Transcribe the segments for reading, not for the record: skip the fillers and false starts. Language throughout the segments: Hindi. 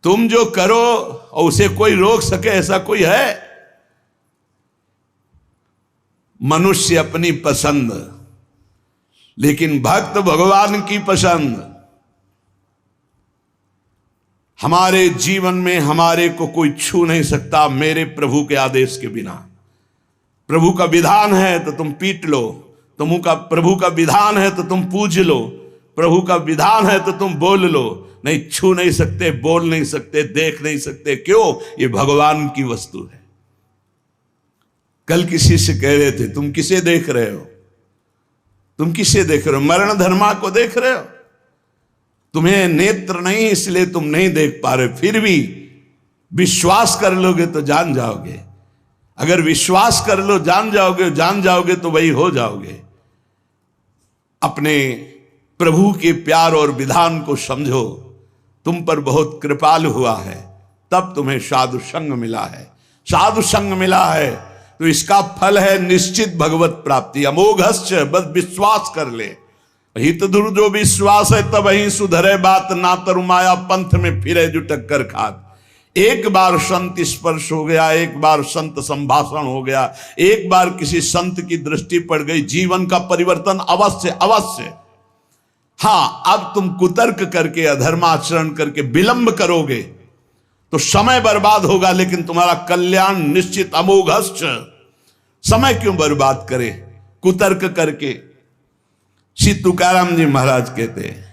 तुम जो करो और उसे कोई रोक सके ऐसा कोई है? मनुष्य अपनी पसंद, लेकिन भक्त भगवान की पसंद। हमारे जीवन में हमारे को कोई छू नहीं सकता मेरे प्रभु के आदेश के बिना। प्रभु का विधान है तो तुम पीट लो, प्रभु का विधान है तो तुम पूज लो, प्रभु का विधान है तो तुम बोल लो। नहीं, छू नहीं सकते, बोल नहीं सकते, देख नहीं सकते। क्यों? ये भगवान की वस्तु है। कल किसी से कह रहे थे, तुम किसे देख रहे हो? तुम किसे देख रहे हो? मरण धर्मा को देख रहे हो? तुम्हें नेत्र नहीं इसलिए तुम नहीं देख पा रहे, फिर भी विश्वास कर लोगे तो जान जाओगे। अगर विश्वास कर लो जान जाओगे तो वही हो जाओगे। अपने प्रभु के प्यार और विधान को समझो। तुम पर बहुत कृपालु हुआ है, तब तुम्हें साधु संग मिला है। साधु संग मिला है तो इसका फल है निश्चित भगवत प्राप्ति। अमोघश्च, बस विश्वास कर ले। हित दुर जो विश्वास है तब ही सुधरे बात, ना तरु माया पंथ में फिरे जो टक्कर खात। एक बार संत स्पर्श हो गया, एक बार संत संभाषण हो गया, एक बार किसी संत की दृष्टि पड़ गई, जीवन का परिवर्तन अवश्य अवश्य। हाँ, अब तुम कुतर्क करके अधर्माचरण करके विलंब करोगे तो समय बर्बाद होगा, लेकिन तुम्हारा कल्याण निश्चित। अमोघश्च, समय क्यों बर्बाद करे कुतर्क करके? श्री तुकाराम जी महाराज कहते हैं,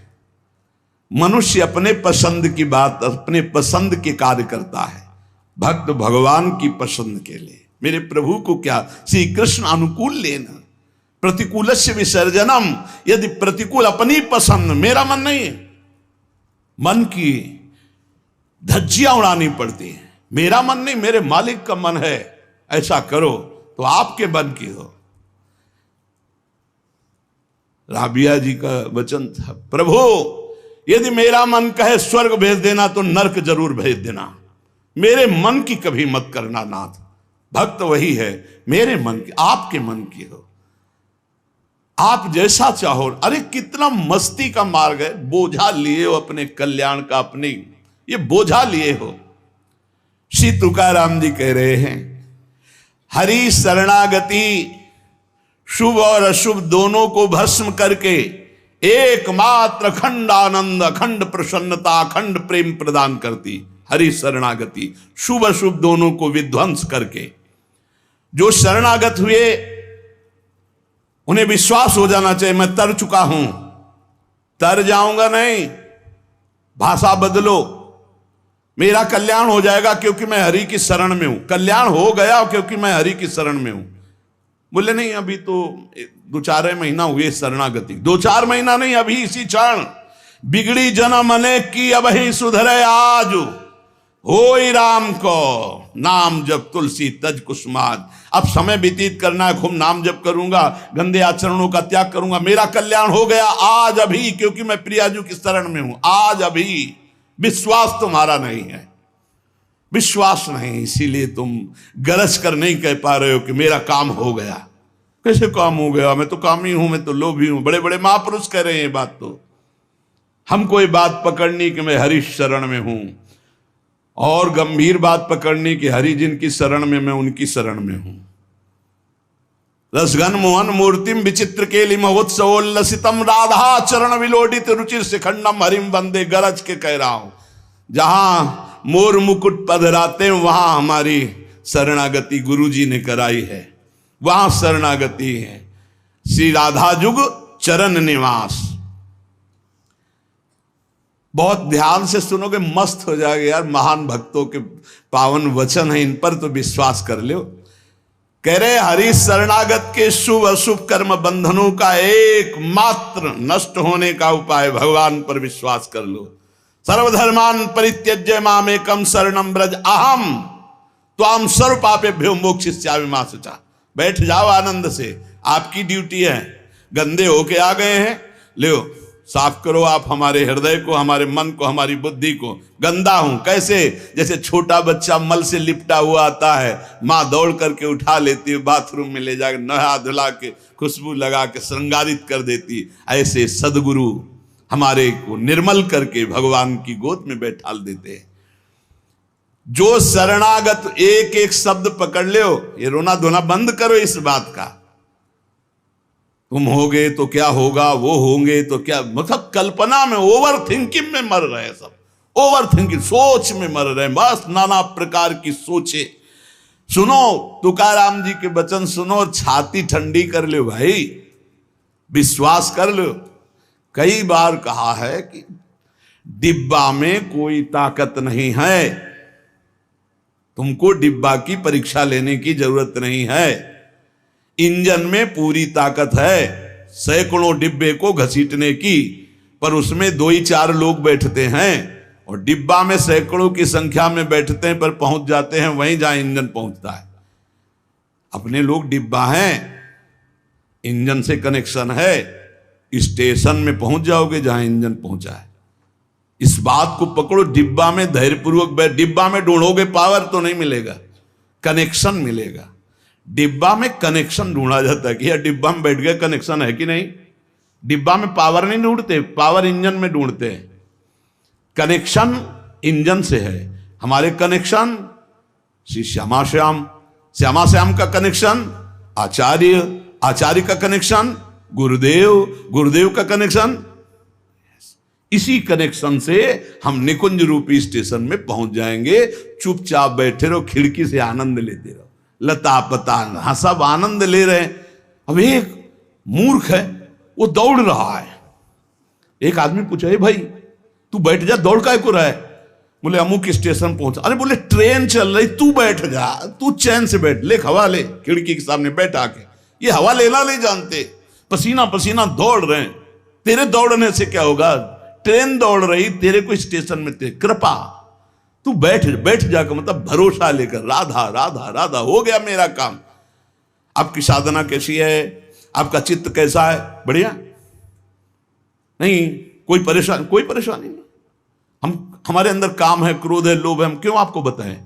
मनुष्य अपने पसंद की बात, अपने पसंद के कार्य करता है, भक्त भगवान की पसंद के लिए। मेरे प्रभु को क्या श्री कृष्ण अनुकूल लेना, प्रतिकूलस्य विसर्जनम। यदि प्रतिकूल अपनी पसंद, मेरा मन नहीं है, मन की धज्जियां उड़ानी पड़ती हैं। मेरा मन नहीं, मेरे मालिक का मन है, ऐसा करो तो आपके मन की हो। राबिया जी का वचन था, प्रभु यदि मेरा मन कहे स्वर्ग भेज देना तो नरक जरूर भेज देना, मेरे मन की कभी मत करना नाथ। भक्त वही है, मेरे मन की, आपके मन की हो, आप जैसा चाहो। अरे कितना मस्ती का मार्ग है, बोझा लिए हो अपने कल्याण का, अपने ये बोझा लिए हो। श्री तुकाराम जी कह रहे हैं, हरि शरणागति शुभ और अशुभ दोनों को भस्म करके एकमात्र अखंड आनंद, अखंड प्रसन्नता, अखंड प्रेम प्रदान करती। हरि शरणागति शुभ अशुभ दोनों को विध्वंस करके, जो शरणागत हुए उन्हें विश्वास हो जाना चाहिए मैं तर चुका हूं, तर जाऊंगा नहीं, भाषा बदलो, मेरा कल्याण हो जाएगा क्योंकि मैं हरि की शरण में हूं। कल्याण हो गया क्योंकि मैं हरि की शरण में हूं। बोले नहीं, अभी तो 2-4 महीना हुए शरणागति। 2-4 महीना नहीं, अभी इसी क्षण। बिगड़ी जन्म अनेक की अब ही सुधरे आज, होई राम को नाम जब तुलसी तज कुसुमाद। अब समय व्यतीत करना है, खूब नाम जप करूंगा, गंदे आचरणों का त्याग करूंगा, मेरा कल्याण हो गया आज अभी, क्योंकि मैं प्रियाजू की शरण में हूं। आज अभी विश्वास तुम्हारा नहीं है, विश्वास नहीं, इसीलिए तुम गरज कर नहीं कह पा रहे हो कि मेरा काम हो गया। कैसे काम हो गया? मैं तो कामी हूं, मैं तो लोभी हूं। बड़े बड़े महापुरुष कह रहे हैं ये बात। तो हमको ये बात पकड़नी कि मैं हरि शरण में हूं, और गंभीर बात पकड़नी कि हरि जिनकी शरण में मैं उनकी शरण में हूं। रसघन मोहन मूर्तिम विचित्र केलि महोत्सवोल्लसितम राधा चरण विलोडित रुचिर शिखंडम हरिम वंदे। गरज के कह रहा हूं, जहां मोर मुकुट पधराते वहां हमारी शरणागति गुरु जी ने कराई है, वहां शरणागति है। श्री राधा जुग चरण निवास। बहुत ध्यान से सुनोगे, मस्त हो जाएगा यार। महान भक्तों के पावन वचन है, इन पर तो विश्वास कर लो। कह रहे हरि शरणागत के शुभ अशुभ कर्म बंधनों का एकमात्र नष्ट होने का उपाय भगवान पर विश्वास कर लो। सर्वधर्मान परित्यज्य मामेकम शरणम ब्रज अहम त्वाम सर्व पापेभ्यो मोक्षयिष्यामि मा शुचा। बैठ जाओ आनंद से, आपकी ड्यूटी है। गंदे होके आ गए हैं, लो साफ करो आप हमारे हृदय को, हमारे मन को, हमारी बुद्धि को। गंदा हूं कैसे? जैसे छोटा बच्चा मल से लिपटा हुआ आता है, माँ दौड़ करके उठा लेती है, बाथरूम में ले जाकर नहा धुला के खुशबू लगा के श्रृंगारित कर देती। ऐसे सदगुरु हमारे को निर्मल करके भगवान की गोद में बैठाल देते हैं। जो शरणागत, एक एक शब्द पकड़ लो, ये रोना धोना बंद करो इस बात का। तुम होगे तो क्या होगा, वो होंगे तो क्या, मतलब कल्पना में, ओवर थिंकिंग में मर रहे हैं सब, ओवर थिंकिंग, सोच में मर रहे हैं, बस नाना प्रकार की सोचे। सुनो तुकाराम जी के वचन सुनो और छाती ठंडी कर लो भाई, विश्वास कर लो। कई बार कहा है कि डिब्बा में कोई ताकत नहीं है, तुमको डिब्बा की परीक्षा लेने की जरूरत नहीं है, इंजन में पूरी ताकत है सैकड़ों डिब्बे को घसीटने की, पर उसमें 2 ही 4 लोग बैठते हैं, और डिब्बा में सैकड़ों की संख्या में बैठते हैं पर पहुंच जाते हैं वहीं जहां इंजन पहुंचता है। अपने लोग डिब्बा हैं, इंजन से कनेक्शन है, स्टेशन में पहुंच जाओगे जहां इंजन पहुंचा है। इस बात को पकड़ो, डिब्बा में धैर्यपूर्वक बैठ, डिब्बा में ढूंढोगे पावर तो नहीं मिलेगा, कनेक्शन मिलेगा। डिब्बा में कनेक्शन ढूंढा जाता है कि यार डिब्बा में बैठ गया, कनेक्शन है कि नहीं। डिब्बा में पावर नहीं ढूंढते, पावर इंजन में ढूंढते हैं। कनेक्शन इंजन से है। हमारे कनेक्शन श्री श्यामा श्याम, श्यामा श्याम का कनेक्शन आचार्य, आचार्य का कनेक्शन गुरुदेव, गुरुदेव का कनेक्शन, इसी कनेक्शन से हम निकुंज रूपी स्टेशन में पहुंच जाएंगे। चुपचाप बैठे रहो, खिड़की से आनंद लेते रहो, लता पता, हाँ सब आनंद ले रहे हैं। अब एक मूर्ख है, वो दौड़ रहा है। एक आदमी पूछा, भाई तू बैठ जा, दौड़ काय को रहा है? बोले अमुक स्टेशन पहुंचा। अरे बोले ट्रेन चल रही, तू बैठ जा, तू चैन से बैठ, ले हवा ले, खिड़की के सामने बैठ आके। ये हवा लेना नहीं जानते, पसीना पसीना दौड़ रहे हैं। तेरे दौड़ने से क्या होगा, ट्रेन दौड़ रही, तेरे को स्टेशन में थे, कृपा तू बैठ बैठ जाकर, मतलब भरोसा लेकर, राधा राधा राधा, हो गया मेरा काम। आपकी साधना कैसी है, आपका चित्त कैसा है, बढ़िया नहीं, कोई परेशानी, कोई परेशानी नहीं। हमारे अंदर काम है, क्रोध है, लोभ है, हम क्यों आपको बताएं?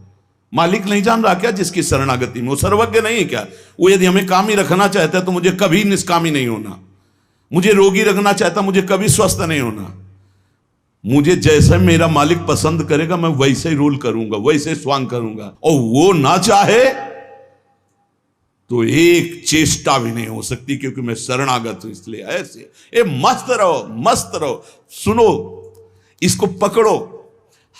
मालिक नहीं जान रहा क्या जिसकी शरणागति में? वो सर्वज्ञ नहीं है क्या? वो यदि हमें कामी रखना चाहता है तो मुझे कभी निष्कामी नहीं होना, मुझे रोगी रखना चाहता, मुझे कभी स्वस्थ नहीं होना। मुझे जैसे मेरा मालिक पसंद करेगा मैं वैसे ही रोल करूंगा, वैसे स्वांग करूंगा, और वो ना चाहे तो एक चेष्टा भी नहीं हो सकती, क्योंकि मैं शरणागत हूं। इसलिए ऐसे ए मस्त रहो, मस्त रहो। सुनो, इसको पकड़ो।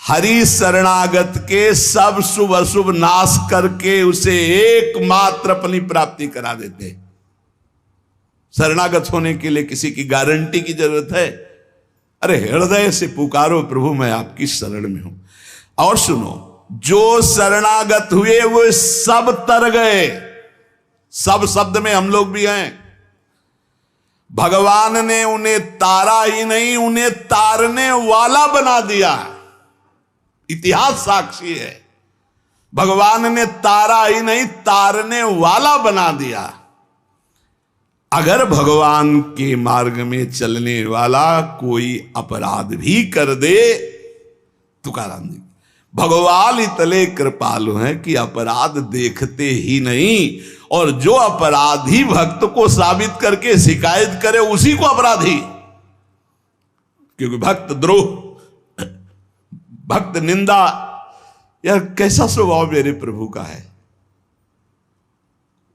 हरि शरणागत के सब शुभ अशुभ नाश करके उसे एकमात्र अपनी प्राप्ति करा देते। शरणागत होने के लिए किसी की गारंटी की जरूरत है? अरे हृदय से पुकारो, प्रभु मैं आपकी शरण में हूं। और सुनो, जो शरणागत हुए वो सब तर गए। सब शब्द में हम लोग भी हैं। भगवान ने उन्हें तारा ही नहीं, उन्हें तारने वाला बना दिया। इतिहास साक्षी है, भगवान ने तारा ही नहीं, तारने वाला बना दिया। अगर भगवान के मार्ग में चलने वाला कोई अपराध भी कर दे, तुकाराम जी, भगवान इतने कृपालु हैं कि अपराध देखते ही नहीं, और जो अपराधी भक्त को साबित करके शिकायत करे उसी को अपराधी। क्योंकि भक्त द्रोह, भक्त निंदा, यह कैसा स्वभाव मेरे प्रभु का है।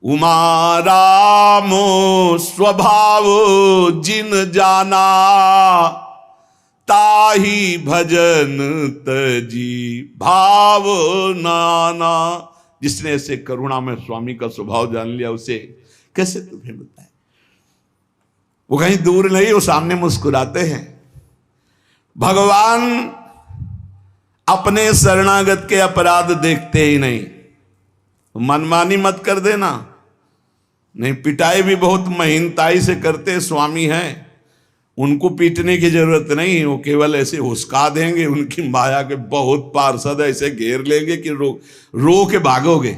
उमा रामो स्वभाव जिन जाना, ताही भजन तजी भाव नाना। जिसने ऐसे करुणा में स्वामी का स्वभाव जान लिया, उसे कैसे तुम्हें बताए। वो कहीं दूर नहीं, वो सामने मुस्कुराते हैं। भगवान अपने शरणागत के अपराध देखते ही नहीं। मनमानी मत कर देना, नहीं पिटाई भी बहुत महीनताई से करते स्वामी हैं, उनको पीटने की जरूरत नहीं, वो केवल ऐसे हुस्का देंगे। उनकी माया के बहुत पार्षद ऐसे घेर लेंगे कि रो के भागोगे।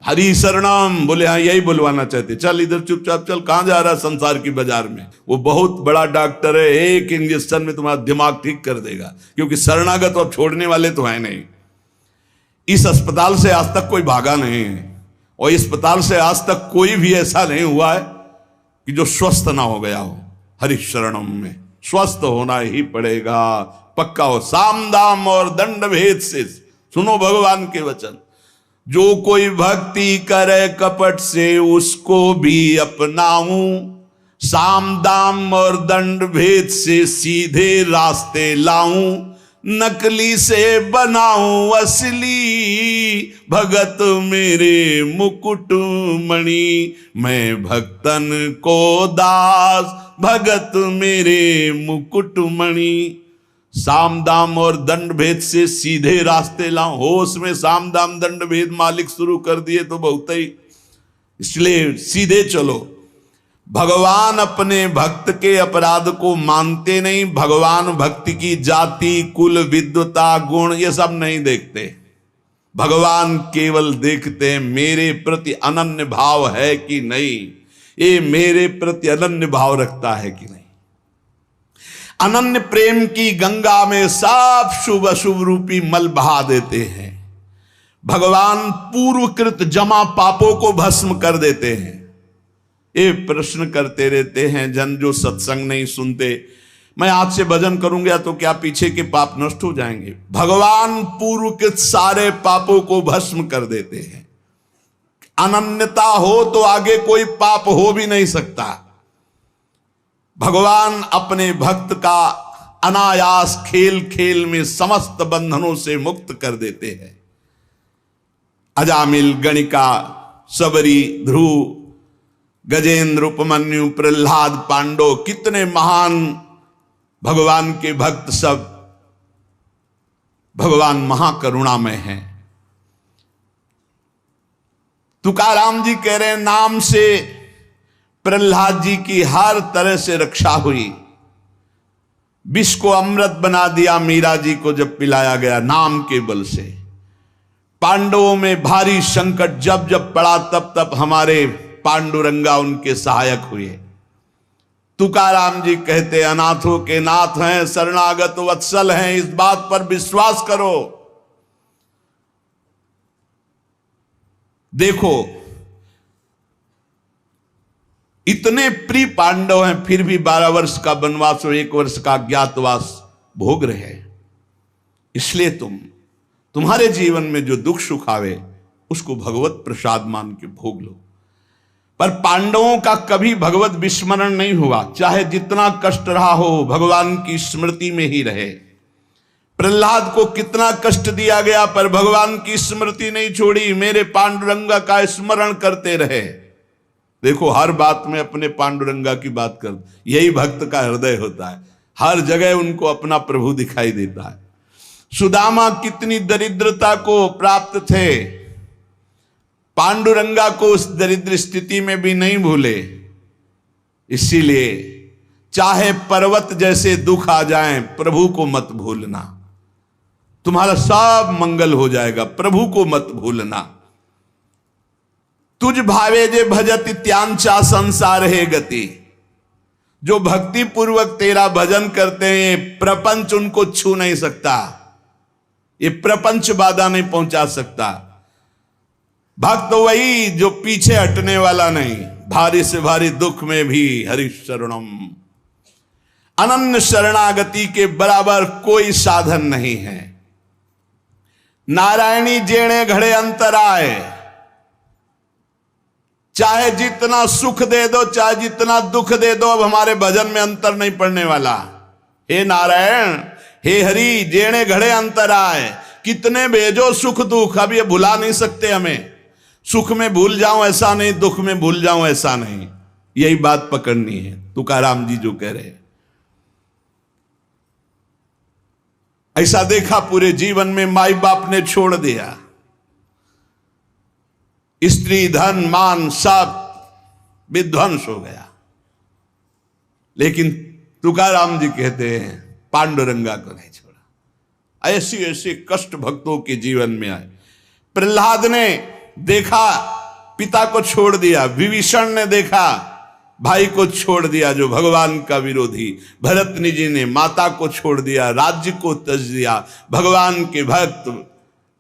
हरि शरणम बोले, हाँ यही बुलवाना चाहते, चल इधर चुपचाप चल, कहां जा रहा संसार की बाजार में। वो बहुत बड़ा डॉक्टर है, एक इंजेक्शन में तुम्हारा दिमाग ठीक कर देगा, क्योंकि शरणागत अब छोड़ने वाले तो है नहीं। इस अस्पताल से आज तक कोई भागा नहीं है, और इस अस्पताल से आज तक कोई भी ऐसा नहीं हुआ है कि जो स्वस्थ ना हो गया हो। हरि शरणम में स्वस्थ होना ही पड़ेगा, पक्का हो। साम दाम और दंड भेद से सुनो भगवान के वचन, जो कोई भक्ति करे कपट से उसको भी अपनाऊं, साम दाम और दंड भेद से सीधे रास्ते लाऊं, नकली से बनाऊं असली, भगत मेरे मुकुट मणि, मैं भक्तन को दास, भगत मेरे मुकुट मणि। साम दाम और दंड भेद से सीधे रास्ते लाऊं, होश में साम दाम दंड भेद मालिक शुरू कर दिए तो बहुत ही, इसलिए सीधे चलो। भगवान अपने भक्त के अपराध को मानते नहीं, भगवान भक्ति की जाति कुल विद्वता गुण ये सब नहीं देखते। भगवान केवल देखते हैं मेरे प्रति अनन्य भाव है कि नहीं, ये मेरे प्रति अनन्य भाव रखता है कि नहीं। अनन्य प्रेम की गंगा में सब शुभ अशुभ रूपी मल बहा देते हैं। भगवान पूर्वकृत जमा पापों को भस्म कर देते हैं। ये प्रश्न करते रहते हैं जन जो सत्संग नहीं सुनते, मैं आज से भजन करूंगा तो क्या पीछे के पाप नष्ट हो जाएंगे? भगवान पूर्व के सारे पापों को भस्म कर देते हैं। अनन्यता हो तो आगे कोई पाप हो भी नहीं सकता। भगवान अपने भक्त का अनायास खेल खेल में समस्त बंधनों से मुक्त कर देते हैं। अजामिल, गणिका, सबरी, ध्रुव, गजेंद्र, उपमन्यु, प्रहलाद, पांडव, कितने महान भगवान के भक्त, सब भगवान महाकरुणामय हैं। तुकाराम जी कह रहे हैं नाम से प्रहलाद जी की हर तरह से रक्षा हुई। विष को अमृत बना दिया मीरा जी को जब पिलाया गया नाम के बल से। पांडवों में भारी संकट जब जब पड़ा तब तब हमारे पांडुरंगा उनके सहायक हुए। तुकाराम जी कहते अनाथों के नाथ हैं, शरणागत वत्सल हैं, इस बात पर विश्वास करो। देखो इतने प्रिय पांडव हैं फिर भी 12 वर्ष का वनवास और 1 वर्ष का अज्ञातवास भोग रहे हैं। इसलिए तुम्हारे जीवन में जो दुख सुख आवे उसको भगवत प्रसाद मान के भोग लो। पर पांडवों का कभी भगवत विस्मरण नहीं हुआ, चाहे जितना कष्ट रहा हो भगवान की स्मृति में ही रहे। प्रहलाद को कितना कष्ट दिया गया पर भगवान की स्मृति नहीं छोड़ी, मेरे पांडुरंगा का स्मरण करते रहे। देखो हर बात में अपने पांडुरंगा की बात कर, यही भक्त का हृदय होता है। हर जगह उनको अपना प्रभु दिखाई देता है। सुदामा कितनी दरिद्रता को प्राप्त थे, पांडुरंगा को उस दरिद्र स्थिति में भी नहीं भूले। इसीलिए चाहे पर्वत जैसे दुख आ जाएं, प्रभु को मत भूलना, तुम्हारा सब मंगल हो जाएगा। प्रभु को मत भूलना। तुझ भावे जे भजत त्यांचा संसार है गति। जो भक्ति पूर्वक तेरा भजन करते हैं प्रपंच उनको छू नहीं सकता, ये प्रपंच बाधा नहीं पहुंचा सकता। भक्त वही जो पीछे हटने वाला नहीं, भारी से भारी दुख में भी हरि शरणम। अनन्य शरणागति के बराबर कोई साधन नहीं है। नारायणी जेणे घड़े अंतराय, चाहे जितना सुख दे दो चाहे जितना दुख दे दो, अब हमारे भजन में अंतर नहीं पड़ने वाला। हे नारायण, हे हरि, जेणे घड़े अंतराय, कितने भेजो सुख दुख, अब ये भुला नहीं सकते हमें। सुख में भूल जाऊं ऐसा नहीं, दुख में भूल जाऊं ऐसा नहीं, यही बात पकड़नी है। तुकाराम जी जो कह रहे हैं, ऐसा देखा पूरे जीवन में माई बाप ने छोड़ दिया, स्त्री धन मान सब विध्वंस हो गया, लेकिन तुकाराम जी कहते हैं पांडुरंगा को नहीं छोड़ा। ऐसी ऐसी कष्ट भक्तों के जीवन में आए। प्रहलाद ने देखा पिता को छोड़ दिया, विभीषण ने देखा भाई को छोड़ दिया जो भगवान का विरोधी, भरतनी जी ने माता को छोड़ दिया, राज्य को त्यज दिया। भगवान के भक्त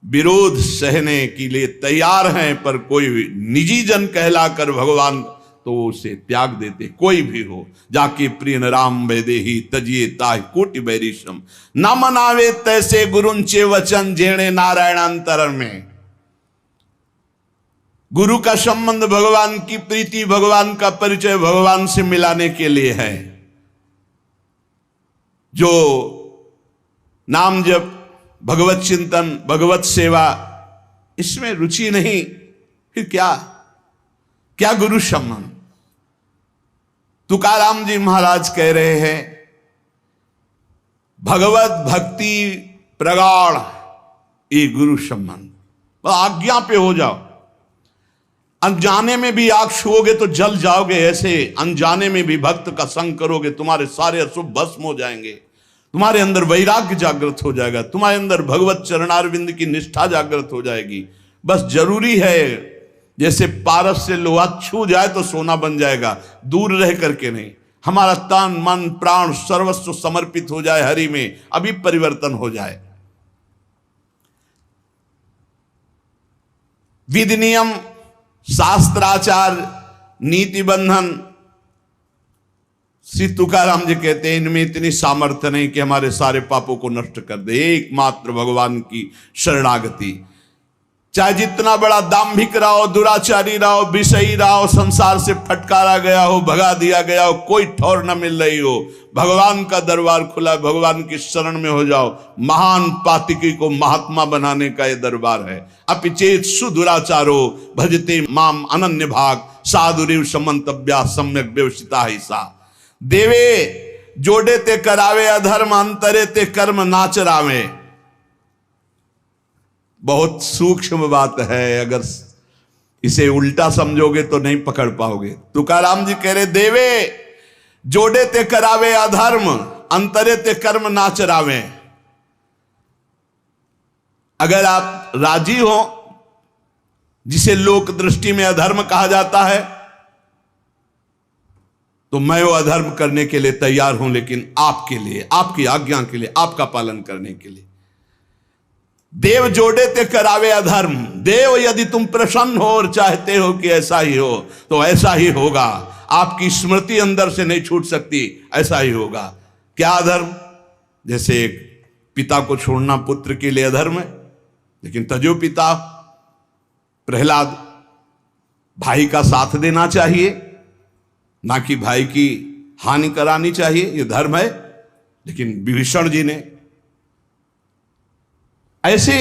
विरोध सहने के लिए तैयार हैं, पर कोई निजी जन कहलाकर भगवान तो उसे त्याग देते, कोई भी हो। जाके प्रिय राम वैदेही तजिए ताहि कोटि बैरिशम, न मनावे तैसे गुरुंचे वचन जेणे नारायणांतर में। गुरु का संबंध भगवान की प्रीति, भगवान का परिचय भगवान से मिलाने के लिए है। जो नाम जप, भगवत चिंतन, भगवत सेवा, इसमें रुचि नहीं, फिर क्या गुरु संबंध। तुकाराम जी महाराज कह रहे हैं, भगवत भक्ति प्रगाढ़ ये गुरु संबंध। आज्ञा पे हो जाओ। अनजाने में भी आग छुओगे तो जल जाओगे, ऐसे अनजाने में भी भक्त का संग करोगे, तुम्हारे सारे अशुभ भस्म हो जाएंगे, तुम्हारे अंदर वैराग्य जागृत हो जाएगा, तुम्हारे अंदर भगवत चरणारविंद की निष्ठा जागृत हो जाएगी। बस जरूरी है, जैसे पारस से लोहा छू जाए तो सोना बन जाएगा, दूर रह करके नहीं। हमारा तन मन प्राण सर्वस्व समर्पित हो जाए हरि में, अभी परिवर्तन हो जाए। विधि नियम शास्त्राचार नीति बंधन, श्री तुकाराम जी कहते हैं इनमें इतनी सामर्थ्य नहीं कि हमारे सारे पापों को नष्ट कर दे। एकमात्र भगवान की शरणागति, चाहे जितना बड़ा दाम्भिक रहो, दुराचारी रहो, विषयी रहो, संसार से फटकारा गया हो, भगा दिया गया हो, कोई ठौर न मिल रही हो, भगवान का दरबार खुला, भगवान की शरण में हो जाओ। महान पातिकी को महात्मा बनाने का ये दरबार है। अपिचेत सुदुराचारो भजते माम अनन्य भाग, साधुरिव समंतव्या सम्यक व्यवसिता ही सा। देवे जोड़े ते करावे अधर्म, अंतरे ते कर्म नाचरावे। बहुत सूक्ष्म बात है, अगर इसे उल्टा समझोगे तो नहीं पकड़ पाओगे। तुकाराम जी कह रहे, देवे जोड़े ते करावे अधर्म, अंतरे ते कर्म नाचरावे। अगर आप राजी हो, जिसे लोक दृष्टि में अधर्म कहा जाता है, तो मैं वो अधर्म करने के लिए तैयार हूं, लेकिन आपके लिए, आपकी आज्ञा के लिए, आपका पालन करने के लिए। देव जोड़े ते करावे अधर्म। देव यदि तुम प्रसन्न हो और चाहते हो कि ऐसा ही हो, तो ऐसा ही होगा। आपकी स्मृति अंदर से नहीं छूट सकती, ऐसा ही होगा। क्या अधर्म? जैसे एक पिता को छोड़ना पुत्र के लिए अधर्म है, लेकिन तजो पिता प्रहलाद, भाई का साथ देना चाहिए, ना कि भाई की हानि करानी चाहिए, यह धर्म है। लेकिन विभीषण जी ने ऐसे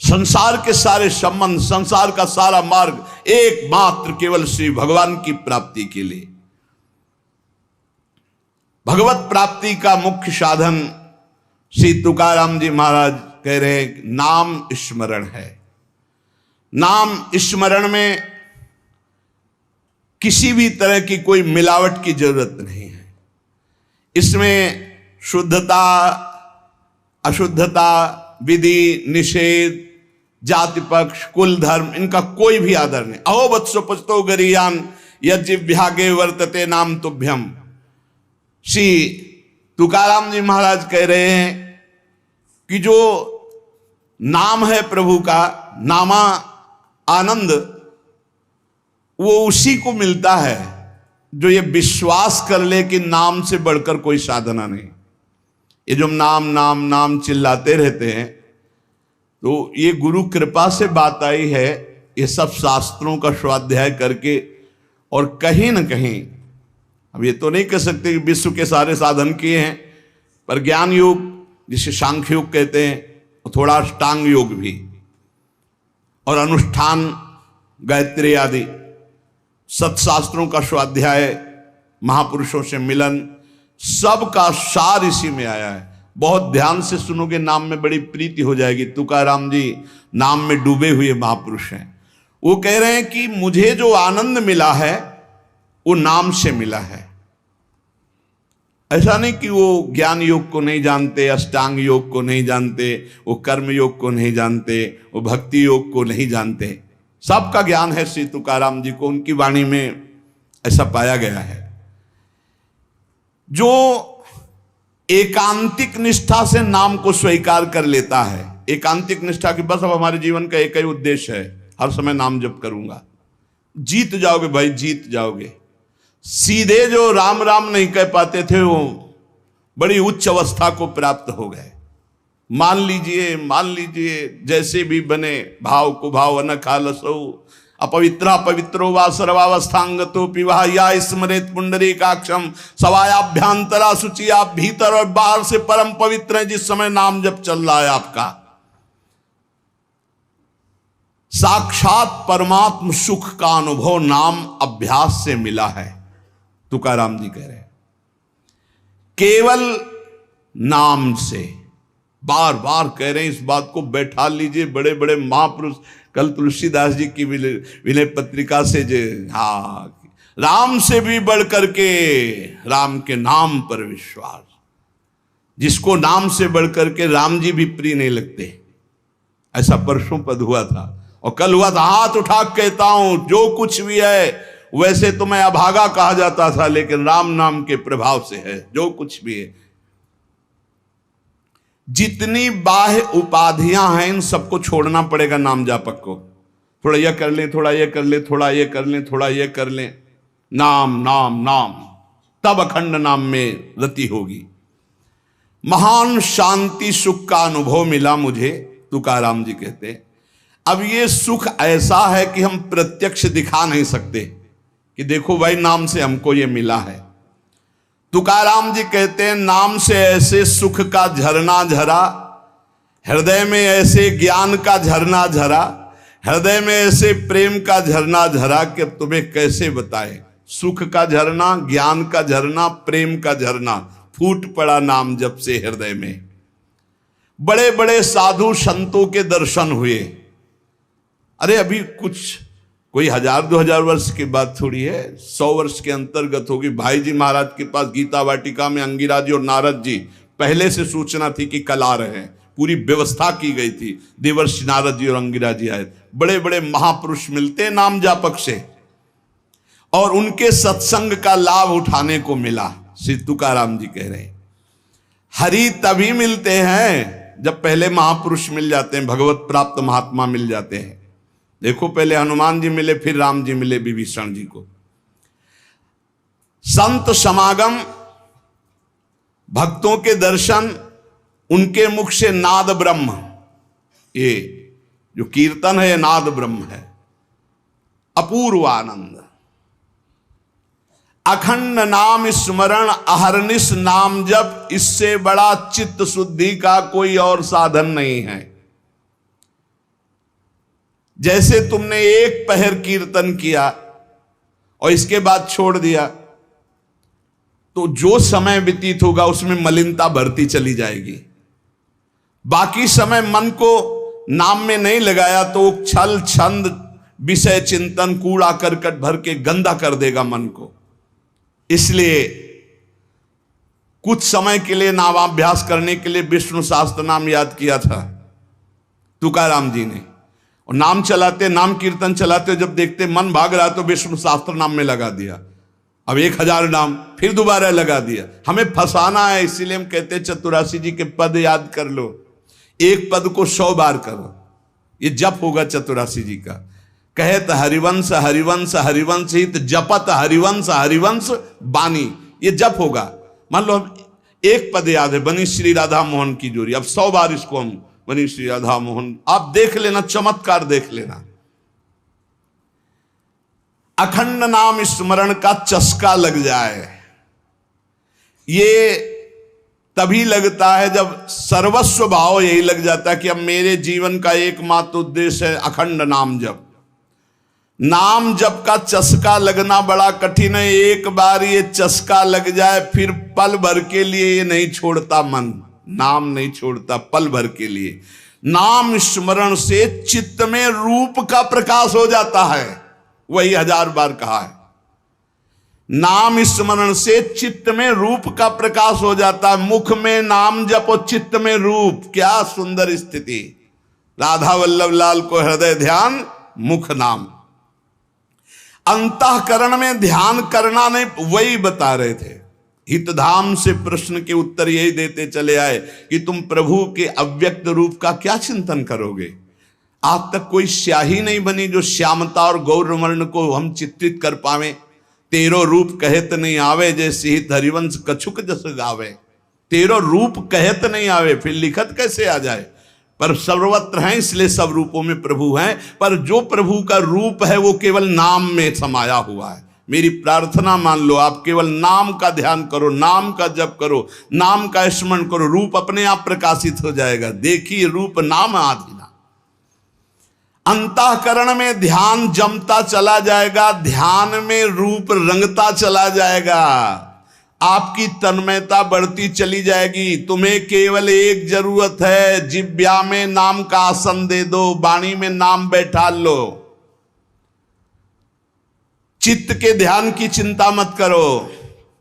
संसार के सारे संबंध, संसार का सारा मार्ग एकमात्र केवल श्री भगवान की प्राप्ति के लिए। भगवत प्राप्ति का मुख्य साधन श्री तुकाराम जी महाराज कह रहे हैं, नाम स्मरण है। नाम स्मरण में किसी भी तरह की कोई मिलावट की जरूरत नहीं है। इसमें शुद्धता, अशुद्धता, विधि निषेध, जाति पक्ष, कुल धर्म, इनका कोई भी आदर नहीं। अहो वत्सो पचतो गरीयान यज्ञागे वर्तते नाम तुभ्यम। श्री तुकाराम जी महाराज कह रहे हैं कि जो नाम है प्रभु का, नामा आनंद, वो उसी को मिलता है जो ये विश्वास कर ले कि नाम से बढ़कर कोई साधना नहीं। ये जो नाम नाम नाम चिल्लाते रहते हैं, तो ये गुरु कृपा से बात आई है। ये सब शास्त्रों का स्वाध्याय करके, और कहीं ना कहीं, अब ये तो नहीं कह सकते कि विश्व के सारे साधन किए हैं, पर ज्ञान योग जिसे सांख्य योग कहते हैं, और थोड़ा अष्टांग योग भी, और अनुष्ठान, गायत्री आदि सत्शास्त्रों का स्वाध्याय, महापुरुषों से मिलन, सबका सार इसी में आया है। बहुत ध्यान से सुनोगे, नाम में बड़ी प्रीति हो जाएगी। तुकाराम जी नाम में डूबे हुए महापुरुष हैं। वो कह रहे हैं कि मुझे जो आनंद मिला है वो नाम से मिला है। ऐसा नहीं कि वो ज्ञान योग को नहीं जानते, अष्टांग योग को नहीं जानते, वो कर्म योग को नहीं जानते, वो भक्ति योग को नहीं जानते। सबका ज्ञान है श्री तुकाराम जी को, उनकी वाणी में ऐसा पाया गया है। जो एकांतिक निष्ठा से नाम को स्वीकार कर लेता है, एकांतिक निष्ठा की बस अब हमारे जीवन का एक ही उद्देश्य है, हर समय नाम जप करूंगा, जीत जाओगे भाई, जीत जाओगे। सीधे जो राम राम नहीं कह पाते थे वो बड़ी उच्च अवस्था को प्राप्त हो गए। मान लीजिए जैसे भी बने, भाव को भाव न खालसो, अपवित्रा पवित्रो वा सर्वावस्थांगतो पिवा या स्मरेत पुंडरीकाक्षम, सवायाभ्यांतरा शुचि, आप भीतर और बाहर से परम पवित्र हैं जिस समय नाम जब चल रहा है आपका। साक्षात परमात्म सुख का अनुभव नाम अभ्यास से मिला है, तुकाराम जी कह रहे हैं। केवल नाम से, बार बार कह रहे हैं इस बात को, बैठा लीजिए। बड़े बड़े महापुरुष, कल तुलसीदास जी की विनय पत्रिका से जो, हाँ, राम से भी बढ़ करके राम के नाम पर विश्वास, जिसको नाम से बढ़ करके राम जी भी प्रिय नहीं लगते, ऐसा परसों पद हुआ था। और कल हुआ था, हाथ उठा कहता हूं जो कुछ भी है, वैसे तो मैं अभागा कहा जाता था, लेकिन राम नाम के प्रभाव से है जो कुछ भी है। जितनी बाह्य उपाधियां हैं इन सबको छोड़ना पड़ेगा नाम जापक को। थोड़ा यह कर लें, थोड़ा यह कर लें, थोड़ा यह कर लें, थोड़ा यह कर लें, नाम नाम नाम, तब अखंड नाम में रति होगी। महान शांति सुख का अनुभव मिला मुझे, तुकाराम जी कहते। अब ये सुख ऐसा है कि हम प्रत्यक्ष दिखा नहीं सकते कि देखो भाई नाम से हमको ये मिला है। तुकाराम जी कहते हैं नाम से ऐसे सुख का झरना झरा, हृदय में ऐसे ज्ञान का झरना झरा, हृदय में ऐसे प्रेम का झरना झरा कि तुम्हें कैसे बताएं। सुख का झरना, ज्ञान का झरना, प्रेम का झरना फूट पड़ा नाम जब से हृदय में। बड़े बड़े साधु संतों के दर्शन हुए। अरे अभी कुछ कोई 1000-2000 वर्ष की बात थोड़ी है, 100 वर्ष के अंतर्गत होगी। भाई जी महाराज के पास गीता वाटिका में अंगिरा जी और नारद जी, पहले से सूचना थी कि कल आ रहे हैं, पूरी व्यवस्था की गई थी। देवर्षि नारद जी और अंगिरा जी आए। बड़े बड़े महापुरुष मिलते नाम जापक से, और उनके सत्संग का लाभ उठाने को मिला। श्री तुकाराम जी कह रहे हैं हरि तभी मिलते हैं जब पहले महापुरुष मिल जाते हैं, भगवत प्राप्त महात्मा मिल जाते हैं। देखो पहले हनुमान जी मिले, फिर राम जी मिले विभीषण जी को। संत समागम, भक्तों के दर्शन, उनके मुख से नाद ब्रह्म, ये जो कीर्तन है ये नाद ब्रह्म है। अपूर्व आनंद, अखंड नाम स्मरण, अहरनिश नाम जप, इससे बड़ा चित्त शुद्धि का कोई और साधन नहीं है। जैसे तुमने एक पहर कीर्तन किया और इसके बाद छोड़ दिया, तो जो समय व्यतीत होगा उसमें मलिनता बढ़ती चली जाएगी। बाकी समय मन को नाम में नहीं लगाया तो छल छंद विषय चिंतन कूड़ा करकट भर के गंदा कर देगा मन को। इसलिए कुछ समय के लिए नामाभ्यास करने के लिए विष्णु सहस्त्र नाम याद किया था तुकाराम जी ने, और नाम चलाते, नाम कीर्तन चलाते, जब देखते मन भाग रहा तो विष्णु सहस्त्र नाम में लगा दिया। अब 1000 नाम फिर दोबारा लगा दिया। हमें फंसाना है, इसीलिए हम कहते हैं चतुरासी जी के पद याद कर लो, एक पद को 100 बार करो, ये जप होगा चतुरासी जी का। कहत हरिवंश हरिवंश हरिवंश हित, जपत हरिवंश हरिवंश बानी, ये जप होगा। मान लो एक पद याद है, बनी श्री राधा मोहन की जोड़ी, अब 100 बार इसको हम बनी श्री राधा मोहन, आप देख लेना, चमत्कार देख लेना। अखंड नाम स्मरण का चस्का लग जाए, ये तभी लगता है जब सर्वस्व भाव यही लग जाता है कि अब मेरे जीवन का एकमात्र उद्देश्य है अखंड नाम जप। नाम जप का चस्का लगना बड़ा कठिन है। एक बार ये चस्का लग जाए फिर पल भर के लिए ये नहीं छोड़ता मन, नाम नहीं छोड़ता पल भर के लिए। नाम स्मरण से चित्त में रूप का प्रकाश हो जाता है, वही 1000 बार कहा है। नाम स्मरण से चित्त में रूप का प्रकाश हो जाता है। मुख में नाम जपो, चित्त में रूप, क्या सुंदर स्थिति। राधा वल्लभ लाल को हृदय ध्यान, मुख नाम। अंतःकरण में ध्यान करना नहीं, वही बता रहे थे। हितधाम से प्रश्न के उत्तर यही देते चले आए कि तुम प्रभु के अव्यक्त रूप का क्या चिंतन करोगे। आज तक कोई स्याही नहीं बनी जो श्यामता और गौरवर्ण को हम चित्रित कर पावे। तेरो रूप कहत नहीं आवे, जैसे ही हरिवंश कछुक जस गावे। तेरो रूप कहत नहीं आवे, फिर लिखत कैसे आ जाए? पर सर्वत्र हैं, इसलिए सब रूपों में प्रभु हैं। पर जो प्रभु का रूप है वो केवल नाम में समाया हुआ है। मेरी प्रार्थना मान लो, आप केवल नाम का ध्यान करो, नाम का जप करो, नाम का स्मरण करो, रूप अपने आप प्रकाशित हो जाएगा। देखिए रूप नाम आधीना। अंतःकरण में ध्यान जमता चला जाएगा, ध्यान में रूप रंगता चला जाएगा, आपकी तन्मयता बढ़ती चली जाएगी। तुम्हें केवल एक जरूरत है, जिब्या में नाम का आसन दे दो, वाणी में नाम बैठा लो। चित्त के ध्यान की चिंता मत करो,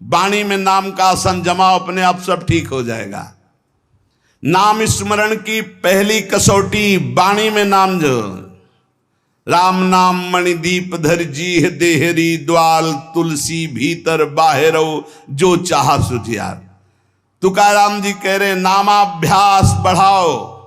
वाणी में नाम का आसन जमाओ, अपने आप सब ठीक हो जाएगा। नाम स्मरण की पहली कसौटी वाणी में नाम जो राम नाम मणिदीप धर जी देहरी, द्वाल तुलसी भीतर बाहरो, जो चाहा सुझियार। तुकाराम जी कह रहे नामाभ्यास बढ़ाओ।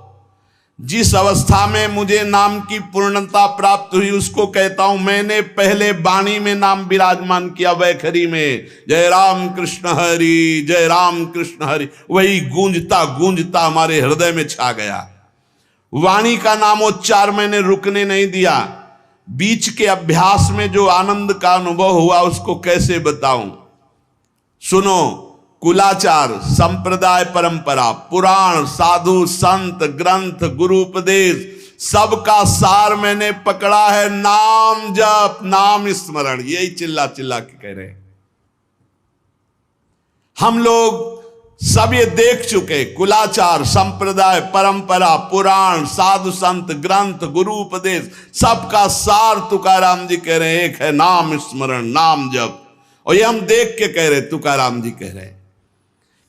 जिस अवस्था में मुझे नाम की पूर्णता प्राप्त हुई उसको कहता हूं मैंने पहले वाणी में नाम विराजमान किया, वैखरी में जय राम कृष्ण हरि, जय राम कृष्ण हरि, वही गूंजता गूंजता हमारे हृदय में छा गया। वाणी का नामोच्चार मैंने रुकने नहीं दिया। बीच के अभ्यास में जो आनंद का अनुभव हुआ उसको कैसे बताऊं? सुनो, कुलाचार, संप्रदाय, परंपरा, पुराण, साधु, संत, ग्रंथ, गुरु उपदेश, सबका सार मैंने पकड़ा है। नाम जप, नाम स्मरण, यही चिल्ला चिल्ला के कह रहे हैं। हम लोग सब ये देख चुके, कुलाचार, संप्रदाय, परंपरा, पुराण, साधु संत, ग्रंथ, गुरु उपदेश, सबका सार तुकाराम जी कह रहे हैं एक है नाम स्मरण, नाम जप। और ये हम देख के कह रहे, तुकाराम जी कह रहे।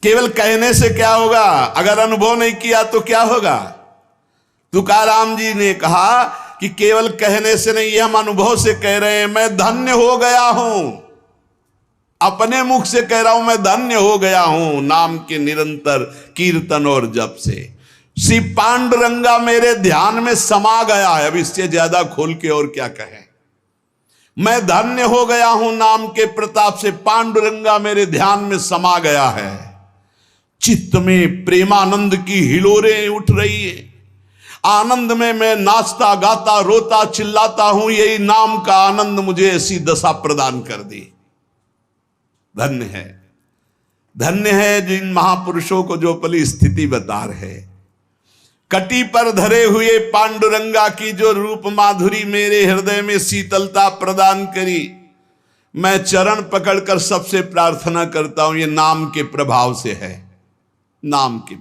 केवल कहने से क्या होगा? अगर अनुभव नहीं किया तो क्या होगा? तुकाराम जी ने कहा कि केवल कहने से नहीं, ये हम अनुभव से कह रहे हैं। मैं धन्य हो गया हूं, अपने मुख से कह रहा हूं, मैं धन्य हो गया हूं नाम के निरंतर कीर्तन और जप से। श्री पांडुरंगा मेरे ध्यान में समा गया है। अब इससे ज्यादा खोल के और क्या कहें? मैं धन्य हो गया हूं नाम के प्रताप से, पांडुरंगा मेरे ध्यान में समा गया है। चित्त में प्रेमानंद की हिलोरें उठ रही है। आनंद में मैं नाचता गाता रोता चिल्लाता हूं। यही नाम का आनंद मुझे ऐसी दशा प्रदान कर दी। धन्य है, धन्य है जिन महापुरुषों को जो पली स्थिति बता रहे। कटी पर धरे हुए पांडुरंगा की जो रूप माधुरी मेरे हृदय में शीतलता प्रदान करी। मैं चरण पकड़कर सबसे प्रार्थना करता हूं, ये नाम के प्रभाव से है। नाम के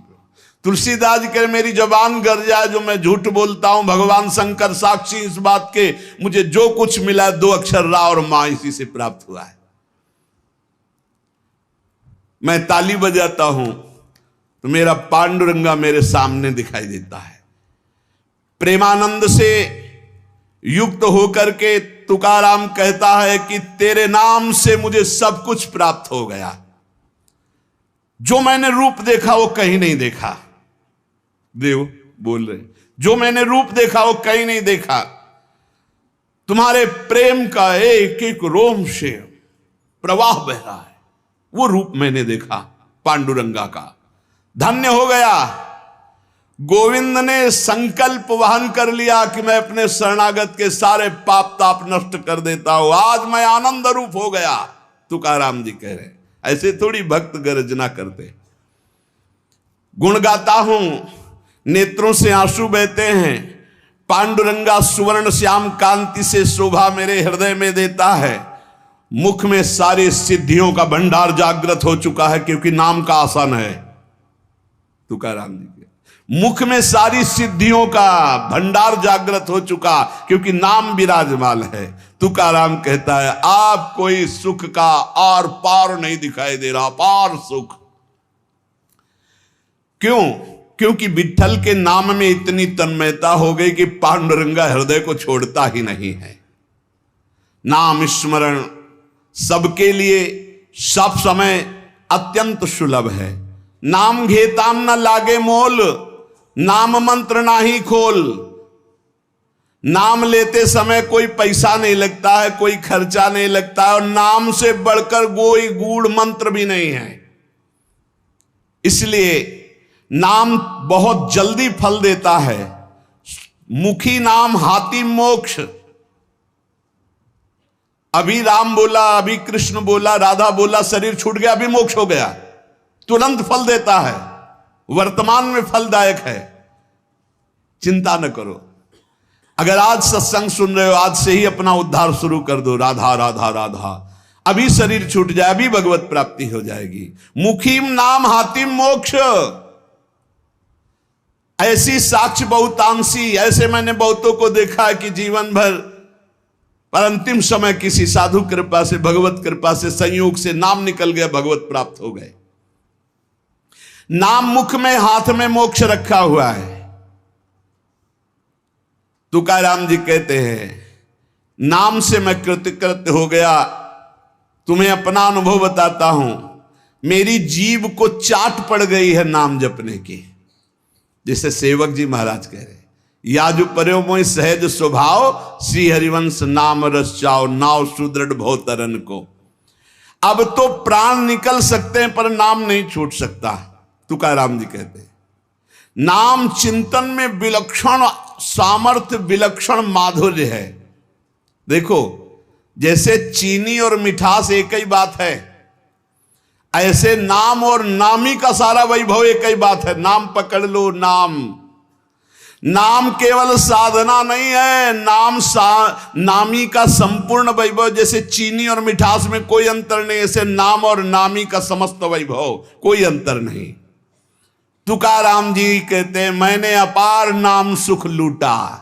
तुलसीदास जी कह मेरी जबान गर जाए जो मैं झूठ बोलता हूं, भगवान शंकर साक्षी इस बात के, मुझे जो कुछ मिला 2 अक्षर रा और मां इसी से प्राप्त हुआ है। मैं ताली बजाता हूं तो मेरा पांडुरंगा मेरे सामने दिखाई देता है। प्रेमानंद से युक्त होकर के तुकाराम कहता है कि तेरे नाम से मुझे सब कुछ प्राप्त हो गया। जो मैंने रूप देखा वो कहीं नहीं देखा। देव बोल रहे, जो मैंने रूप देखा वो कहीं नहीं देखा। तुम्हारे प्रेम का एक एक रोम से प्रवाह बह रहा है, वो रूप मैंने देखा पांडुरंगा का। धन्य हो गया। गोविंद ने संकल्प वहन कर लिया कि मैं अपने शरणागत के सारे पाप ताप नष्ट कर देता हूं। आज मैं आनंद रूप हो गया, तुकाराम जी कह रहे। ऐसे थोड़ी भक्त गर्जना करते। गुण गाता हूं, नेत्रों से आंसू बहते हैं। पांडुरंगा सुवर्ण श्याम कांति से शोभा मेरे हृदय में देता है। मुख में सारी सिद्धियों का भंडार जागृत हो चुका है, क्योंकि नाम का आसन है। तुकाराम जी के मुख में सारी सिद्धियों का भंडार जागृत हो चुका, क्योंकि नाम विराजमान है। तुकाराम कहता है आप कोई सुख का आर पार नहीं दिखाई दे रहा, पार सुख। क्यों? क्योंकि विठ्ठल के नाम में इतनी तन्मयता हो गई कि पांडुरंगा हृदय को छोड़ता ही नहीं है। नाम स्मरण सबके लिए सब समय अत्यंत सुलभ है। नाम घेताम न लागे मोल, नाम मंत्र नाही खोल। नाम लेते समय कोई पैसा नहीं लगता है, कोई खर्चा नहीं लगता है, और नाम से बढ़कर कोई गूढ़ मंत्र भी नहीं है। इसलिए नाम बहुत जल्दी फल देता है। मुखी नाम हाथी मोक्ष। अभी राम बोला, अभी कृष्ण बोला, राधा बोला, शरीर छूट गया, अभी मोक्ष हो गया, तुरंत फल देता है, वर्तमान में फलदायक है। चिंता न करो। अगर आज सत्संग सुन रहे हो, आज से ही अपना उद्धार शुरू कर दो। राधा राधा राधा, अभी शरीर छूट जाए, अभी भगवत प्राप्ति हो जाएगी। मुखीम नाम हातिम मोक्ष। ऐसी साक्ष्य बहुतांशी, ऐसे मैंने बहुतों को देखा है कि जीवन भर पर अंतिम समय किसी साधु कृपा से, भगवत कृपा से, संयोग से नाम निकल गया, भगवत प्राप्त हो गए। नाम मुख में, हाथ में मोक्ष रखा हुआ है। तुकाराम जी कहते हैं, नाम से मैं कृतकृत्य हो गया। तुम्हें अपना अनुभव बताता हूं, मेरी जीभ को चाट पड़ गई है नाम जपने की। जैसे सेवक जी महाराज कह रहे, या जो पर्यो मोहि सहज स्वभाव, श्री हरिवंश नाम रस चाओ, नाव सुदृढ़ भव तरन को। अब तो प्राण निकल सकते हैं पर नाम नहीं छूट सकता। तुकाराम जी कहते हैं, नाम चिंतन में विलक्षण सामर्थ्य, विलक्षण माधुर्य है। देखो, जैसे चीनी और मिठास एक ही बात है, ऐसे नाम और नामी का सारा वैभव एक ही बात है। नाम पकड़ लो। नाम केवल साधना नहीं है, नामी का संपूर्ण वैभव। जैसे चीनी और मिठास में कोई अंतर नहीं, ऐसे नाम और नामी का समस्त वैभव, कोई अंतर नहीं। तुकाराम जी कहते हैं, मैंने अपार नाम सुख लूटा,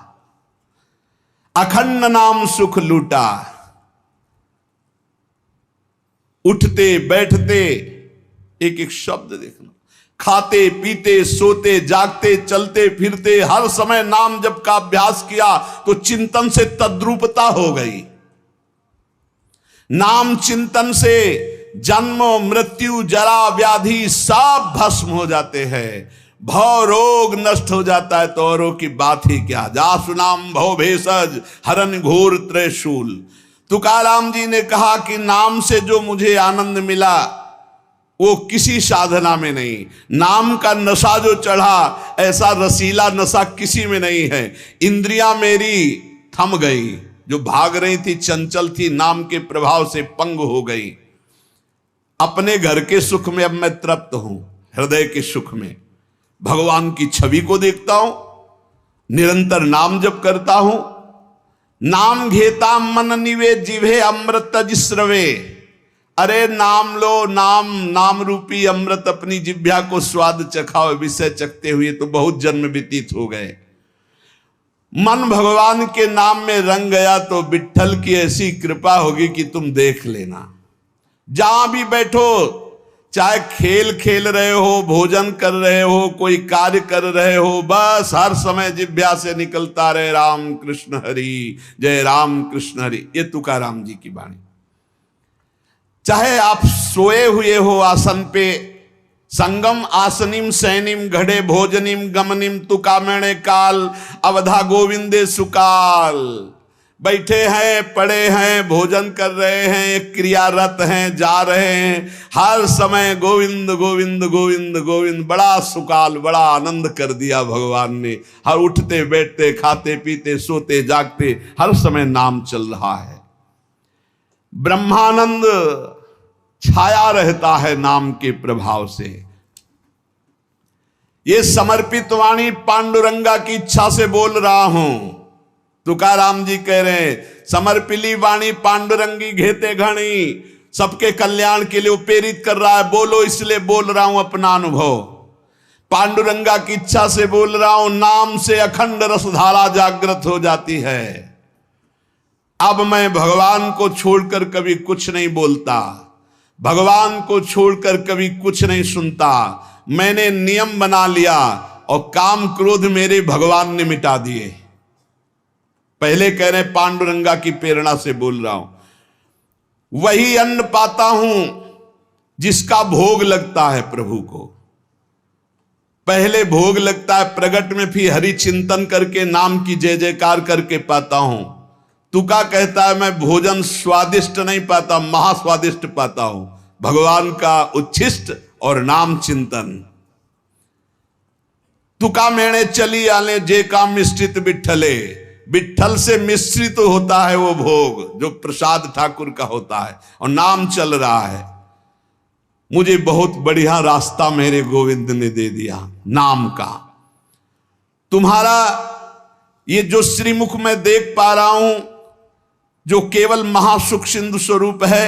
अखंड नाम सुख लूटा। उठते बैठते एक एक शब्द देखना, खाते पीते सोते जागते चलते फिरते हर समय नाम जप का अभ्यास किया तो चिंतन से तद्रूपता हो गई। नाम चिंतन से जन्म मृत्यु जरा व्याधि सब भस्म हो जाते हैं, भव रोग नष्ट हो जाता है, तो औरों की बात ही क्या। जासु नाम भव भेषज हरन घोर त्रिशूल। तुकाराम जी ने कहा कि नाम से जो मुझे आनंद मिला वो किसी साधना में नहीं। नाम का नशा जो चढ़ा, ऐसा रसीला नशा किसी में नहीं है। इंद्रियां मेरी थम गई, जो भाग रही थी, चंचल थी, नाम के प्रभाव से पंग हो गई। अपने घर के सुख में अब मैं तृप्त हूं, हृदय के सुख में भगवान की छवि को देखता हूं, निरंतर नाम जप करता हूं। नाम घेता मन निवे जिभे अमृत जिस्रवे। अरे नाम लो, नाम रूपी अमृत अपनी जिभ्या को स्वाद चखाओ। विषय चखते हुए तो बहुत जन्म व्यतीत हो गए। मन भगवान के नाम में रंग गया तो विट्ठल की ऐसी कृपा होगी कि तुम देख लेना। जहां भी बैठो, चाहे खेल खेल रहे हो, भोजन कर रहे हो, कोई कार्य कर रहे हो, बस हर समय जिह्वा से निकलता रहे राम कृष्ण हरि, जय राम कृष्ण हरि। ये तुकाराम जी की वाणी। चाहे आप सोए हुए हो आसन पे, संगम आसनिम सैनिम घड़े भोजनिम गमनिम तुकामणे काल अवधा गोविंदे सुकाल। बैठे हैं, पड़े हैं, भोजन कर रहे हैं, क्रियारत हैं, जा रहे हैं, हर समय गोविंद गोविंद गोविंद गोविंद। बड़ा सुकाल, बड़ा आनंद कर दिया भगवान ने। हर उठते बैठते, खाते पीते, सोते जागते, हर समय नाम चल रहा है। ब्रह्मानंद छाया रहता है नाम के प्रभाव से। ये समर्पित वाणी पांडुरंगा की इच्छा से बोल रहा हूं। तुकाराम जी कह रहे हैं, समर्पिली वाणी पांडुरंगी घेते घणी। सबके कल्याण के लिए प्रेरित कर रहा है, बोलो इसलिए बोल रहा हूं अपना अनुभव। पांडुरंगा की इच्छा से बोल रहा हूं। नाम से अखंड रसधारा जागृत हो जाती है। अब मैं भगवान को छोड़कर कभी कुछ नहीं बोलता, भगवान को छोड़कर कभी कुछ नहीं सुनता। मैंने नियम बना लिया और काम क्रोध मेरे भगवान ने मिटा दिए। पहले कह रहे पांडुरंगा की प्रेरणा से बोल रहा हूं। वही अन्न पाता हूं जिसका भोग लगता है प्रभु को। पहले भोग लगता है प्रगट में, फिर हरि चिंतन करके नाम की जय जयकार करके पाता हूं। तुका कहता है मैं भोजन स्वादिष्ट नहीं पाता, महास्वादिष्ट पाता हूं, भगवान का उच्छिष्ट और नाम चिंतन। तुका मेणे चली आले जे काम मिश्रित बिठले, बिठल से मिश्रित होता है वो भोग जो प्रसाद ठाकुर का होता है, और नाम चल रहा है। मुझे बहुत बढ़िया रास्ता मेरे गोविंद ने दे दिया नाम का। तुम्हारा ये जो श्रीमुख में देख पा रहा हूं, जो केवल महासुख सिंधु स्वरूप है,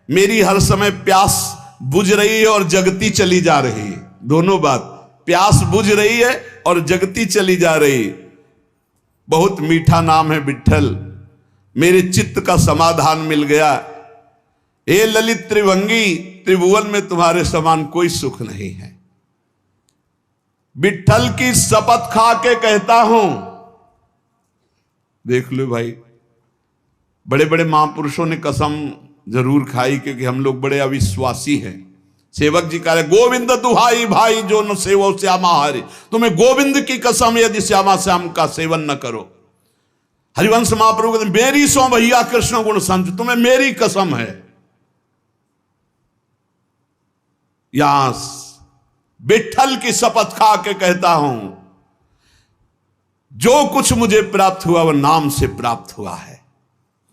मेरी हर समय प्यास बुझ रही है और जगती चली जा रही है। दोनों बात, प्यास बुझ रही है और जगती चली जा रही। बहुत मीठा नाम है विठ्ठल, मेरे चित्त का समाधान मिल गया। हे ललित त्रिभंगी, त्रिभुवन में तुम्हारे समान कोई सुख नहीं है। विठ्ठल की शपथ खा के कहता हूं, देख लो भाई, बड़े बड़े महापुरुषों ने कसम जरूर खाई, क्योंकि हम लोग बड़े अविश्वासी हैं। सेवक जी कह रहे गोविंद दुहाई भाई जो न सेवो श्यामा हरे, तुम्हें गोविंद की कसम यदि श्यामा श्याम का सेवन न करो। हरिवंश महाप्रभु कहते मेरी सो भैया कृष्ण गुण संत, तुम्हें मेरी कसम है। यहां विठ्ठल की शपथ खा के कहता हूं, जो कुछ मुझे प्राप्त हुआ वह नाम से प्राप्त हुआ है।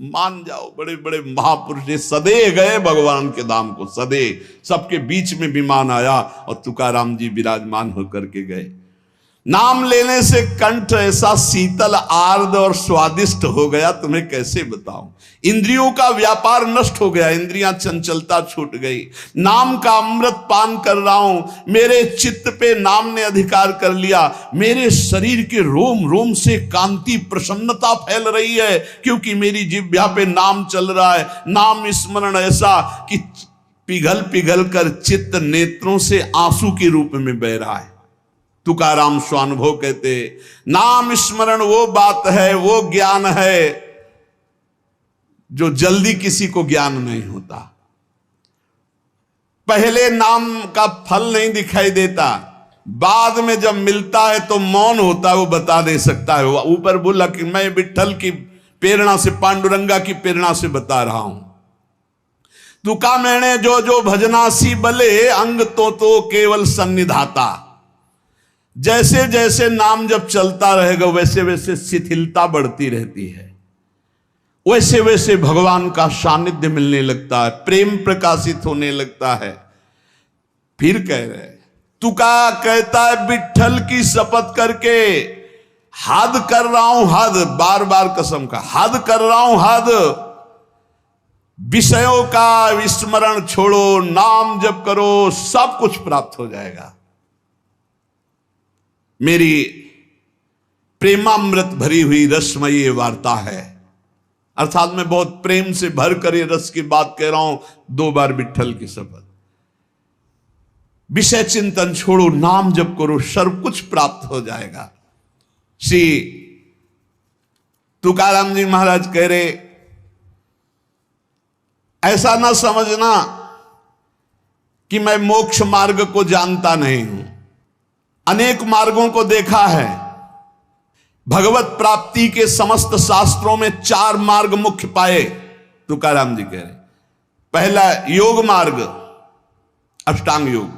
मान जाओ, बड़े बड़े महापुरुष सदे गए भगवान के धाम को, सदे सबके बीच में विमान आया और तुकाराम जी विराजमान होकर के गए। नाम लेने से कंठ ऐसा शीतल आर्द्र और स्वादिष्ट हो गया, तुम्हें कैसे बताऊं। इंद्रियों का व्यापार नष्ट हो गया, इंद्रियां चंचलता छूट गई। नाम का अमृत पान कर रहा हूं, मेरे चित्त पे नाम ने अधिकार कर लिया। मेरे शरीर के रोम रोम से कांति प्रसन्नता फैल रही है, क्योंकि मेरी जिह्वा पे नाम चल रहा है। नाम स्मरण ऐसा कि पिघल पिघल कर चित्त नेत्रों से आंसू के रूप में बह रहा है। तुकाराम स्वानुभव कहते, नाम स्मरण वो बात है, वो ज्ञान है जो जल्दी किसी को ज्ञान नहीं होता। पहले नाम का फल नहीं दिखाई देता, बाद में जब मिलता है तो मौन होता है, वो बता दे सकता है। ऊपर बोला कि मैं विठ्ठल की प्रेरणा से, पांडुरंगा की प्रेरणा से बता रहा हूं। तुका मैंने जो जो भजनासी बले, अंग तो केवल सन्निधाता। जैसे जैसे नाम जब चलता रहेगा वैसे वैसे शिथिलता बढ़ती रहती है, वैसे वैसे भगवान का सानिध्य मिलने लगता है, प्रेम प्रकाशित होने लगता है। फिर कह रहे, तुका कहता है विठ्ठल की शपथ करके हद कर रहा हूं, हद, बार बार कसम का हद कर रहा हूं, हद। विषयों का विस्मरण छोड़ो, नाम जप करो, सब कुछ प्राप्त हो जाएगा। मेरी प्रेमामृत भरी हुई रसमयी वार्ता है, अर्थात मैं बहुत प्रेम से भर कर ये रस की बात कह रहा हूं। 2 बार विठ्ठल की शपथ। विषय चिंतन छोड़ो, नाम जप करो, सर्व कुछ प्राप्त हो जाएगा। श्री तुकाराम जी महाराज कह रहे, ऐसा ना समझना कि मैं मोक्ष मार्ग को जानता नहीं हूं। अनेक मार्गों को देखा है। भगवत प्राप्ति के समस्त शास्त्रों में 4 मार्ग मुख्य पाए, तुकाराम जी कह रहे। पहला योग मार्ग, अष्टांग योग।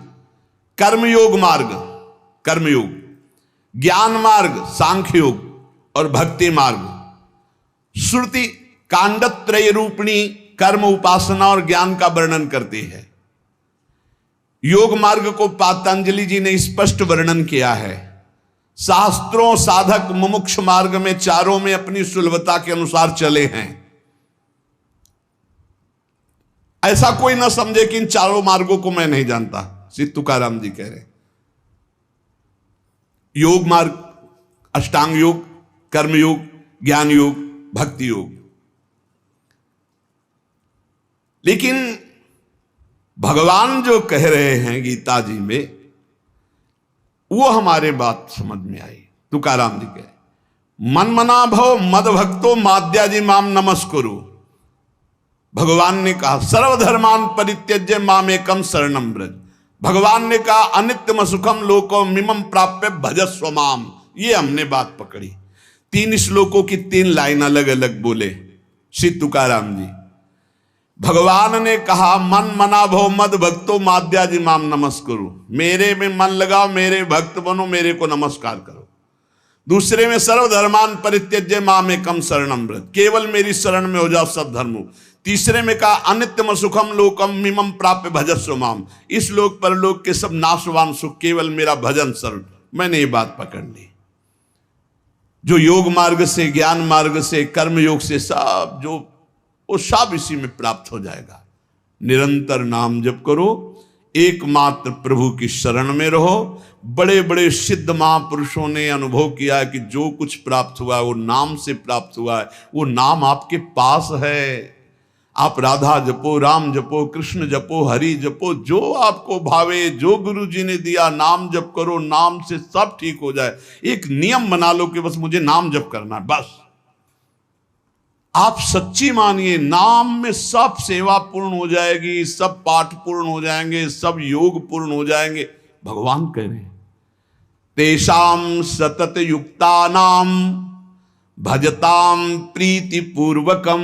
कर्म योग मार्ग, कर्मयोग। ज्ञान मार्ग, सांख्य योग। और भक्ति मार्ग। श्रुति कांडत्रय रूपिणी कर्म, उपासना और ज्ञान का वर्णन करती है। योग मार्ग को पातंजलि जी ने स्पष्ट वर्णन किया है। शास्त्रों साधक मुमुक्ष मार्ग में चारों में अपनी सुलभता के अनुसार चले हैं। ऐसा कोई ना समझे कि इन चारों मार्गों को मैं नहीं जानता, श्री तुकाराम जी कह रहे। योग मार्ग, अष्टांग योग, कर्म योग, ज्ञान योग, भक्ति योग। लेकिन भगवान जो कह रहे हैं गीता जी में, वो हमारे बात समझ में आई। तुकाराम जी कहे, मन मना भव मद भक्तो माद्याजी माम नमस्कुरु। भगवान ने कहा सर्वधर्मान परित्यज्य माम एकम शरणम ब्रज। भगवान ने कहा अनित्यम सुखम लोको मिमम प्राप्य भजस्व माम। ये हमने बात पकड़ी। 3 श्लोकों की 3 लाइन अलग अलग बोले श्री तुकाराम जी। भगवान ने कहा मन मना भो मद भक्तो माद्याजी माम नमस्करो, मेरे में मन लगाओ, मेरे भक्त बनो, मेरे को नमस्कार करो। दूसरे में सर्वधर्मान परित्यज्य माम एकम शरणम व्रत, केवल मेरी शरण में हो जाओ सब धर्मों। तीसरे में कहा अनित्यम सुखम लोकम मिमम प्राप्य भजस्व माम, इस लोक पर लोक के सब नाशवान सुख केवल मेरा भजन शरण। मैंने ये बात पकड़ ली। जो योग मार्ग से, ज्ञान मार्ग से, कर्म योग से सब जो वो सब इसी में प्राप्त हो जाएगा। निरंतर नाम जप करो, एकमात्र प्रभु की शरण में रहो। बड़े बड़े सिद्ध महापुरुषों ने अनुभव किया है कि जो कुछ प्राप्त हुआ है वो नाम से प्राप्त हुआ है। वो नाम आपके पास है। आप राधा जपो, राम जपो, कृष्ण जपो, हरि जपो, जो आपको भावे, जो गुरु जी ने दिया नाम जप करो। नाम से सब ठीक हो जाए। एक नियम बना लो कि बस मुझे नाम जप करना है, बस। आप सच्ची मानिए, नाम में सब सेवा पूर्ण हो जाएगी, सब पाठ पूर्ण हो जाएंगे, सब योग पूर्ण हो जाएंगे। भगवान कह रहे हैं तेषाम सतत युक्तानाम भजताम प्रीति पूर्वकम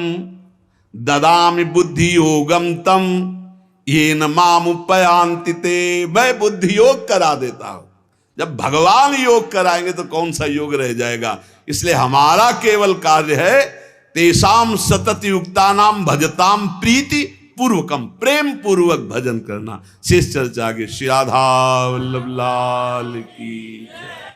ददामि बुद्धि योगम तम येन माम उपयांति ते। मैं बुद्धि योग करा देता हूं। जब भगवान योग कराएंगे तो कौन सा योग रह जाएगा। इसलिए हमारा केवल कार्य है तेषाम सतत युक्तानाम भजताम प्रीति पूर्वकम, प्रेम पूर्वक भजन करना। शेष चर्चा आगे। श्री राधा वल्लभ लाल की जय।